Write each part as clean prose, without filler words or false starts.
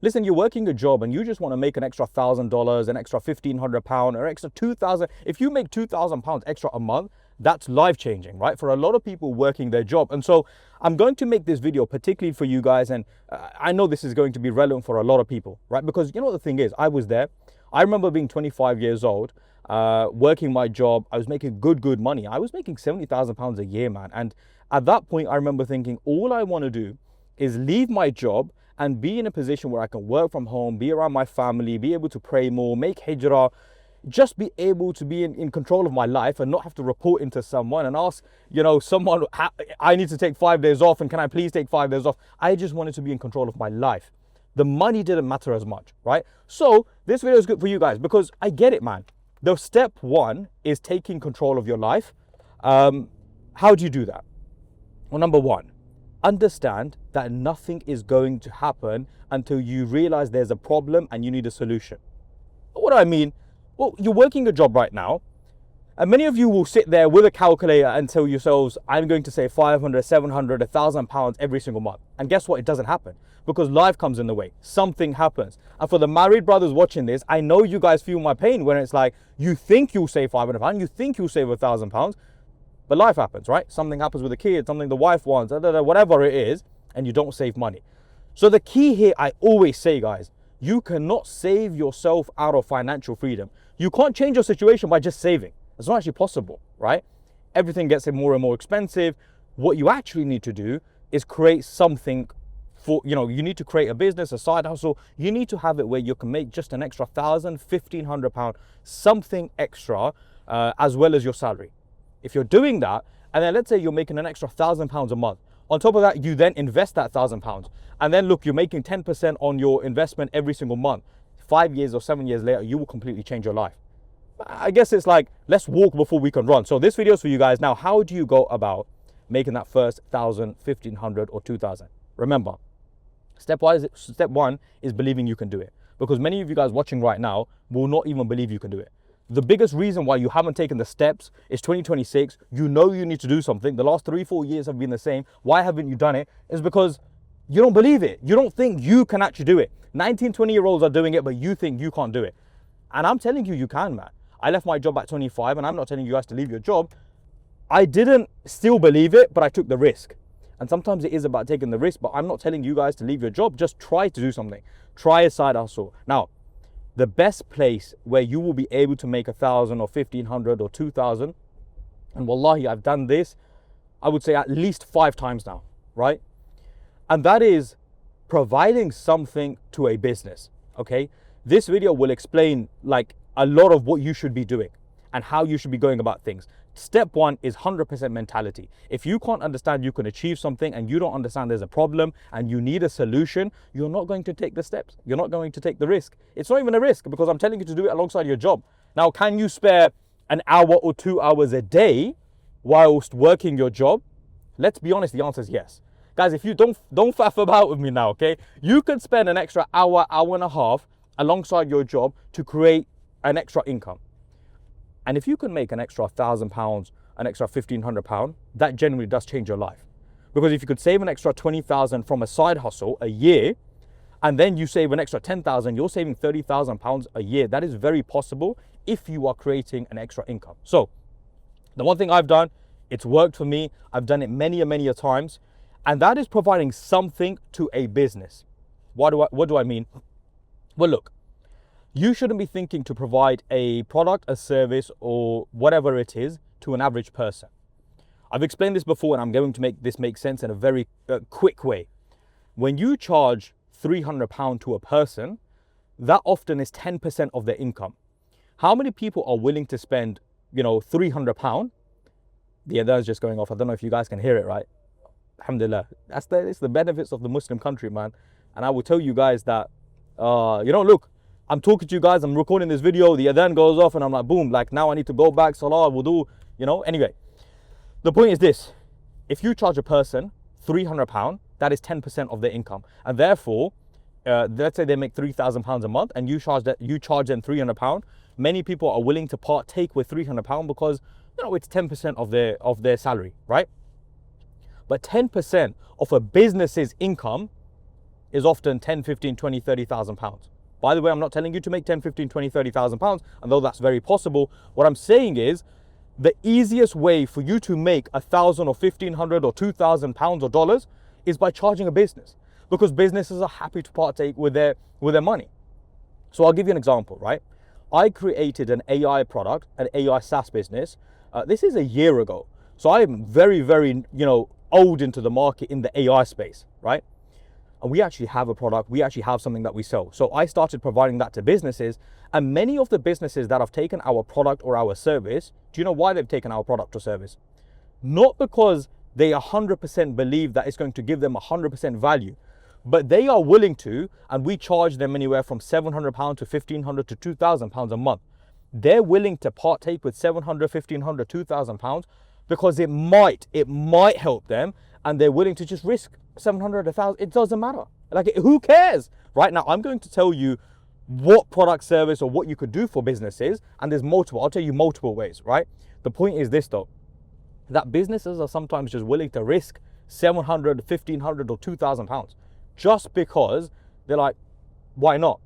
Listen, you're working a job and you just want to make an extra $1,000, an extra £1,500, or extra 2,000. If you make £2,000 extra a month, that's life changing, right? For a lot of people working their job. And so I'm going to make this video particularly for you guys. And I know this is going to be relevant for a lot of people, right? Because you know what the thing is, I was there. I remember being 25 years old, working my job. I was making good money. I was making £70,000 a year, man. And at that point, I remember thinking, all I want to do is leave my job and be in a position where I can work from home, be around my family, be able to pray more, make hijrah, just be able to be in control of my life and not have to report into someone and ask, you know, someone, I need to take 5 days off and can I please take 5 days off? I just wanted to be in control of my life. The money didn't matter as much, right? So this video is good for you guys because I get it, man. The step one is taking control of your life. How do you do that? Well, number one, understand that nothing is going to happen until you realize there's a problem and you need a solution. What do I mean? Well, you're working a job right now, and many of you will sit there with a calculator and tell yourselves, I'm going to save 500, 700, £1,000 every single month. And guess what? It doesn't happen because life comes in the way. Something happens. And for the married brothers watching this, I know you guys feel my pain when it's like, you think you'll save £500, you think you'll save £1,000, but life happens, right? Something happens with the kid, something the wife wants, whatever it is, and you don't save money. So the key here, I always say, guys, you cannot save yourself out of financial freedom. You can't change your situation by just saving. It's not actually possible, right? Everything gets more and more expensive. What you actually need to do is create something for, you need to create a business, a side hustle. You need to have it where you can make just an extra £1,000, £1,500, something extra, as well as your salary. If you're doing that, and then let's say you're making an extra £1,000 a month, on top of that, you then invest that £1,000. And then look, you're making 10% on your investment every single month. 5 years or 7 years later, you will completely change your life. I guess it's like, let's walk before we can run. So this video is for you guys. Now, how do you go about making that first 1,000, 1,500 or 2,000? Remember, step one is believing you can do it. Because many of you guys watching right now will not even believe you can do it. The biggest reason why you haven't taken the steps is 2026. You know you need to do something. The last 3-4 years have been the same. Why haven't you done it? Is because you don't believe it. You don't think you can actually do it. 19, 20-year-olds are doing it, but you think you can't do it. And I'm telling you, you can, man. I left my job at 25, and I'm not telling you guys to leave your job. I didn't still believe it, but I took the risk. And sometimes it is about taking the risk, but I'm not telling you guys to leave your job. Just try to do something. Try a side hustle. Now, the best place where you will be able to make 1,000 or 1,500 or 2,000, and wallahi, I've done this, I would say at least 5 times now, right? And that is providing something to a business, okay? This video will explain like a lot of what you should be doing and how you should be going about things. Step one is 100% mentality. If you can't understand you can achieve something and you don't understand there's a problem and you need a solution, you're not going to take the steps. You're not going to take the risk. It's not even a risk because I'm telling you to do it alongside your job. Now, can you spare an hour or 2 hours a day whilst working your job? Let's be honest, the answer is yes. Guys, if you don't faff about with me now, okay? You could spend an extra hour, hour and a half alongside your job to create an extra income. And if you can make an extra £1,000, an extra £1,500, that generally does change your life. Because if you could save an extra 20,000 from a side hustle a year, and then you save an extra 10,000, you're saving £30,000 a year. That is very possible if you are creating an extra income. So the one thing I've done, it's worked for me. I've done it many a times, and that is providing something to a business. What do I mean? Well, look, you shouldn't be thinking to provide a product, a service, or whatever it is to an average person. I've explained this before, and I'm going to make this make sense in a very quick way. When you charge £300 to a person, that often is 10% of their income. How many people are willing to spend, £300? The adhan's just going off. I don't know if you guys can hear it, right? Alhamdulillah. It's the benefits of the Muslim country, man. And I will tell you guys that, look, I'm talking to you guys, I'm recording this video, the adhan goes off and I'm like, boom, like now I need to go back, salah, wudu, Anyway, the point is this. If you charge a person £300, that is 10% of their income. And therefore, let's say they make £3,000 a month and you charge them £300. Many people are willing to partake with £300 because, it's 10% of their salary, right? But 10% of a business's income is often 10, 15, 20, 30,000 pounds. By the way, I'm not telling you to make 10, 15, 20, 30,000 pounds, and though that's very possible, what I'm saying is the easiest way for you to make 1,000 or 1,500 or 2,000 pounds or dollars is by charging a business, because businesses are happy to partake with their money. So I'll give you an example, right? I created an AI product, an AI SaaS business. This is a year ago. So I am very, very, old into the market in the AI space, right? And we actually have a product, we actually have something that we sell. So I started providing that to businesses, and many of the businesses that have taken our product or our service, do you know why they've taken our product or service? Not because they 100% believe that it's going to give them 100% value, but they are willing to, and we charge them anywhere from £700 to £1,500 to £2,000 a month. They're willing to partake with £700, £1,500, £2,000 because it might help them, and they're willing to just risk 700, 1,000. It doesn't matter. Like, who cares? Right now, I'm going to tell you what product, service, or what you could do for businesses, and there's multiple. I'll tell you multiple ways, right? The point is this though, that businesses are sometimes just willing to risk 700, 1,500, or 2,000 pounds just because they're like, why not?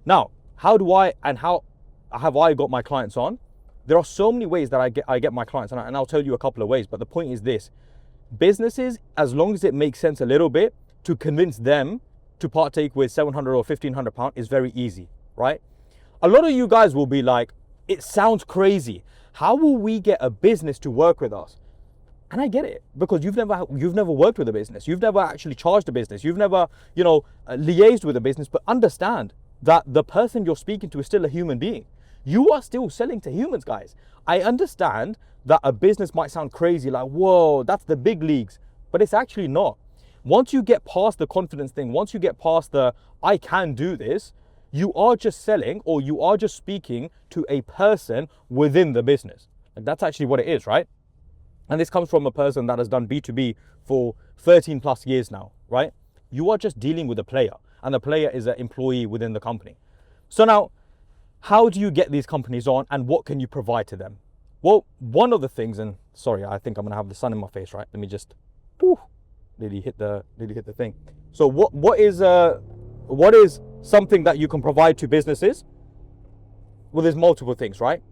Now, how have I got my clients on? There are so many ways that I get my clients, and I'll tell you a couple of ways, but the point is this: businesses, as long as it makes sense a little bit, to convince them to partake with 700 or 1,500 pounds is very easy, right? A lot of you guys will be like, it sounds crazy. How will we get a business to work with us? And I get it, because you've never worked with a business. You've never actually charged a business. You've never, liaised with a business, but understand that the person you're speaking to is still a human being. You are still selling to humans, guys. I understand that a business might sound crazy, like, whoa, that's the big leagues, but it's actually not. Once you get past the confidence thing, once you get past the, I can do this, you are just selling, or you are just speaking to a person within the business. And that's actually what it is, right? And this comes from a person that has done B2B for 13 plus years now, right? You are just dealing with a player, and the player is an employee within the company. So now, how do you get these companies on, and what can you provide to them? Well, one of the things, and sorry, I think I'm gonna have the sun in my face, right? Let me just, nearly hit the thing. So what is something that you can provide to businesses? Well, there's multiple things, right?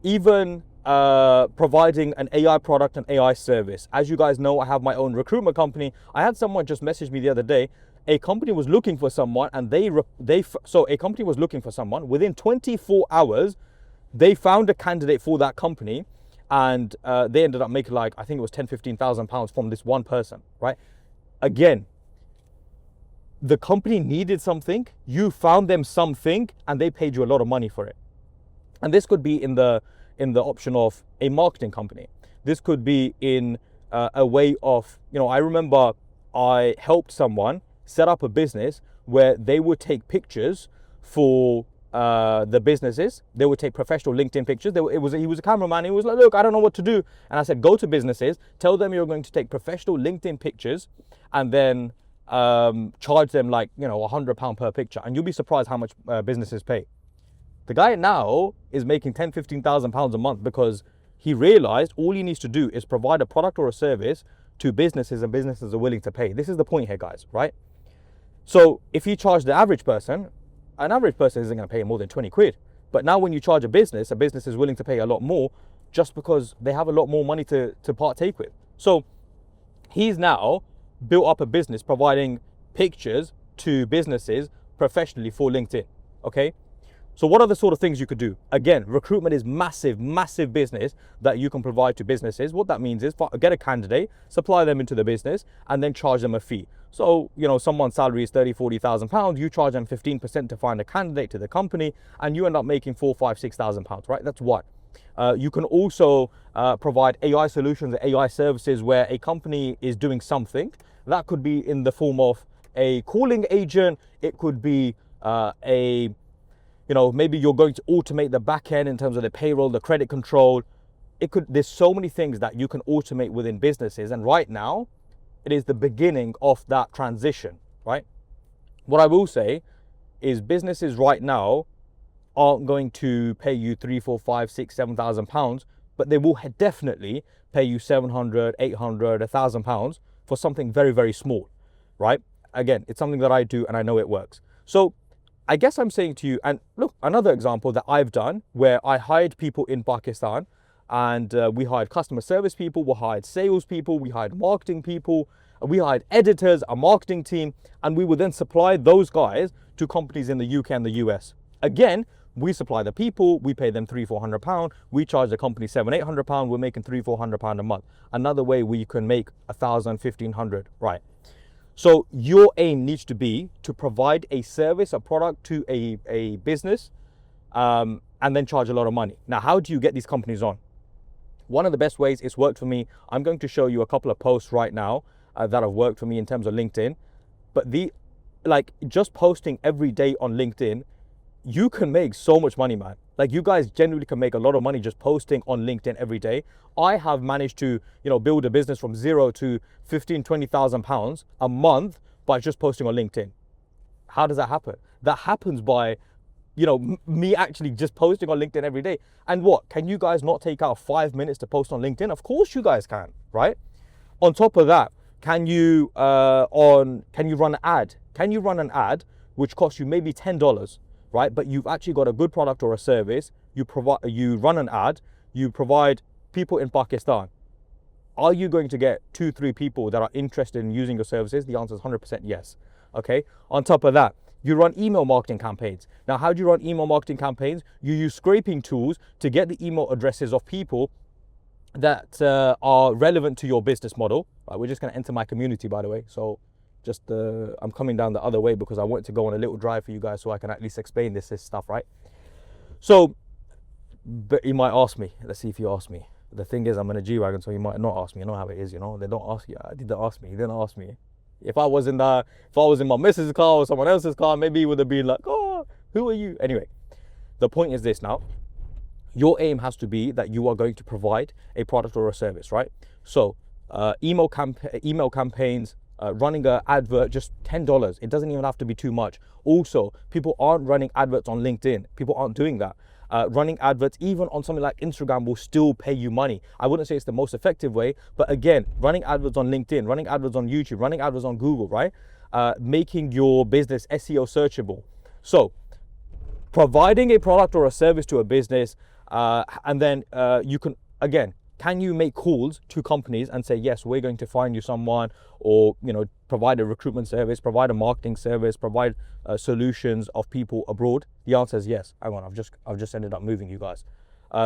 Even providing an AI product and AI service. As you guys know, I have my own recruitment company. I had someone just message me the other day. A company was looking for someone, and a company was looking for someone. Within 24 hours, they found a candidate for that company, and they ended up making, like, I think it was 10,000, 15,000 pounds from this one person, right? Again, the company needed something, you found them something, and they paid you a lot of money for it. And this could be in the option of a marketing company. This could be in a way of, I remember I helped someone set up a business where they would take pictures for the businesses. They would take professional LinkedIn pictures. He was a cameraman. He was like, look, I don't know what to do. And I said, go to businesses, tell them you're going to take professional LinkedIn pictures, and then charge them like, £100 per picture. And you'll be surprised how much businesses pay. The guy now is making 10, 15,000 pounds a month because he realized all he needs to do is provide a product or a service to businesses, and businesses are willing to pay. This is the point here, guys, right? So if you charge the average person, an average person isn't going to pay more than 20 quid. But now when you charge a business is willing to pay a lot more just because they have a lot more money to partake with. So he's now built up a business providing pictures to businesses professionally for LinkedIn, okay? So what are the sort of things you could do? Again, recruitment is massive business that you can provide to businesses. What that means is get a candidate, supply them into the business, and then charge them a fee. So, someone's salary is 30, 40,000 pounds. You charge them 15% to find a candidate to the company, and you end up making 4, 5, 6,000 pounds, right? That's what. You can also provide AI solutions, AI services where a company is doing something. That could be in the form of a calling agent. It could be maybe you're going to automate the back end in terms of the payroll, the credit control. There's so many things that you can automate within businesses. And right now, it is the beginning of that transition, right? What I will say is businesses right now aren't going to pay you 3, 4, 5, 6, 7,000 pounds, but they will definitely pay you 700, 800, 1,000 pounds for something very, very small, right? again, it's something that I do and I know it works. So I guess I'm saying to you, and look, another example that I've done where I hired people in Pakistan, and we hired customer service people, we hired sales people, we hired marketing people, we hired editors, a marketing team, and we would then supply those guys to companies in the UK and the US. Again, we supply the people, we pay them £300-400, we charge the company £700-800, we're making £300-400 a month. Another way we can make £1,000-1,500, right? So your aim needs to be to provide a service, a product to a business, and then charge a lot of money. Now, how do you get these companies on? One of the best ways, it's worked for me. I'm going to show you a couple of posts right now that have worked for me in terms of LinkedIn. But just posting every day on LinkedIn, you can make so much money, man. Like, you guys genuinely can make a lot of money just posting on LinkedIn every day. I have managed to, build a business from zero to 15,000-20,000 pounds a month by just posting on LinkedIn. How does that happen? That happens by, me actually just posting on LinkedIn every day. And what, can you guys not take out 5 minutes to post on LinkedIn? Of course you guys can, right? On top of that, can you run an ad? Can you run an ad which costs you maybe $10, right? But you've actually got a good product or a service. You run an ad, you provide people in Pakistan. Are you going to get 2-3 people that are interested in using your services? The answer is 100% yes. Okay. On top of that, you run email marketing campaigns. Now, how do you run email marketing campaigns? You use scraping tools to get the email addresses of people that are relevant to your business model. Right, we're just going to enter my community, by the way. So just I'm coming down the other way because I want to go on a little drive for you guys so I can at least explain this stuff, right? So, but you might ask me. Let's see if you ask me. The thing is, I'm in a G-Wagon, so you might not ask me. You know how it is, They don't ask you. They didn't ask me. He didn't ask me. If I was in my missus' car or someone else's car, maybe he would have been like, oh, who are you? Anyway, the point is this now. Your aim has to be that you are going to provide a product or a service, right? So email campaigns, running an advert, just $10. It doesn't even have to be too much. Also, people aren't running adverts on LinkedIn. People aren't doing that. Running adverts, even on something like Instagram, will still pay you money. I wouldn't say it's the most effective way, but again, running adverts on LinkedIn, running adverts on YouTube, running adverts on Google, right? Making your business SEO searchable. So providing a product or a service to a business, and then you can you make calls to companies and say, yes, we're going to find you someone, or provide a recruitment service, provide a marketing service, provide solutions of people abroad? The answer is yes. Hang on, I've just ended up moving you guys.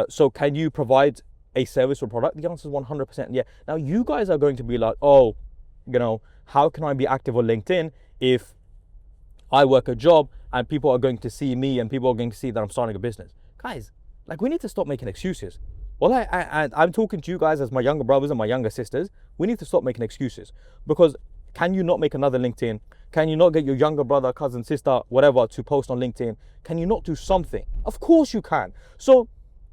So can you provide a service or product? The answer is 100% yeah. Now you guys are going to be like, oh, how can I be active on LinkedIn if I work a job and people are going to see me and people are going to see that I'm starting a business? Guys, we need to stop making excuses. Well, I'm talking to you guys as my younger brothers and my younger sisters. We need to stop making excuses, because can you not make another LinkedIn? Can you not get your younger brother, cousin, sister, whatever, to post on LinkedIn? Can you not do something? Of course you can. So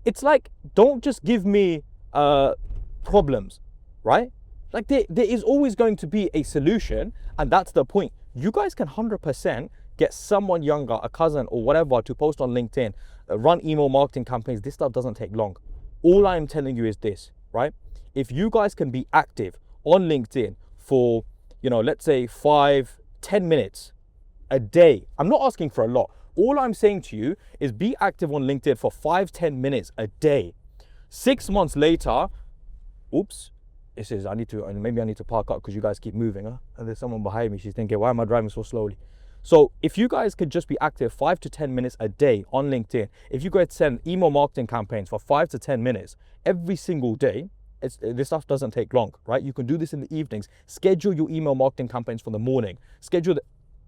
it's like, don't just give me problems, right? There is always going to be a solution, and that's the point. You guys can 100% get someone younger, a cousin or whatever, to post on LinkedIn, run email marketing campaigns. This stuff doesn't take long. All I'm telling you is this, right? If you guys can be active on LinkedIn for, let's say 5-10 minutes a day. I'm not asking for a lot. All I'm saying to you is be active on LinkedIn for 5-10 minutes a day. 6 months later, oops, maybe I need to park up because you guys keep moving, huh? And there's someone behind me. She's thinking, why am I driving so slowly? So if you guys could just be active 5 to 10 minutes a day on LinkedIn, if you go and send email marketing campaigns for 5 to 10 minutes every single day, this stuff doesn't take long, right? You can do this in the evenings. Schedule your email marketing campaigns for the morning.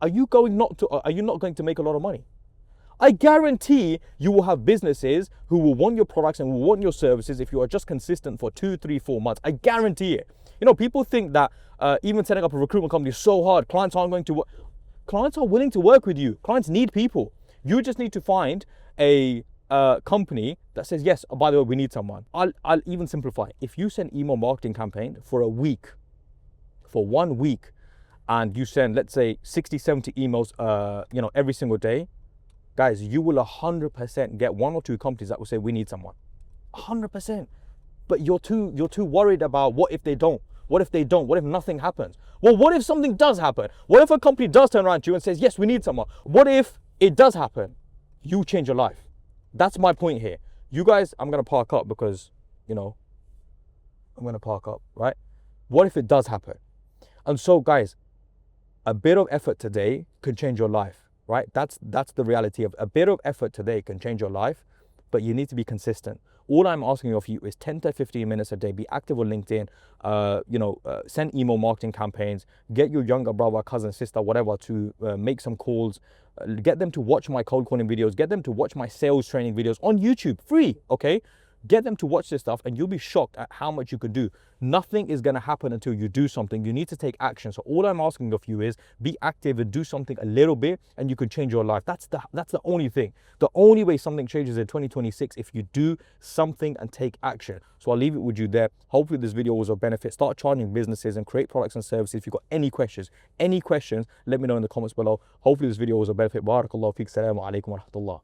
Are you not going to make a lot of money? I guarantee you will have businesses who will want your products and will want your services if you are just consistent for 2, 3, 4 months. I guarantee it. People think that even setting up a recruitment company is so hard. Clients aren't going to work. Clients are willing to work with you. Clients need people. You just need to find a company that says, yes, oh, by the way, we need someone. I'll even simplify. If you send email marketing campaign for a week, for 1 week, and you send, let's say 60, 70 emails, every single day, guys, you will 100% get 1 or 2 companies that will say, we need someone. 100%. But you're too worried about what if they don't? What if they don't? What if nothing happens? Well, what if something does happen? What if a company does turn around to you and says, yes, we need someone? What if it does happen? You change your life. That's my point here. You guys, I'm going to park up because, you know, I'm going to park up, right? What if it does happen? And so, guys, a bit of effort today can change your life, right? That's the reality of a bit of effort today can change your life, but you need to be consistent. All I'm asking of you is 10 to 15 minutes a day. Be active on LinkedIn. Send email marketing campaigns. Get your younger brother, cousin, sister, whatever to make some calls. Get them to watch my cold calling videos. Get them to watch my sales training videos on YouTube, free, okay? Get them to watch this stuff and you'll be shocked at how much you can do. Nothing is going to happen until you do something. You need to take action. So all I'm asking of you is be active and do something a little bit and you can change your life. That's the only thing. The only way something changes in 2026 if you do something and take action. So I'll leave it with you there. Hopefully this video was of benefit. Start charging businesses and create products and services. If you've got any questions, let me know in the comments below. Hopefully this video was of benefit. Barakallahu feek. Assalamu alaikum wa rahmatullah.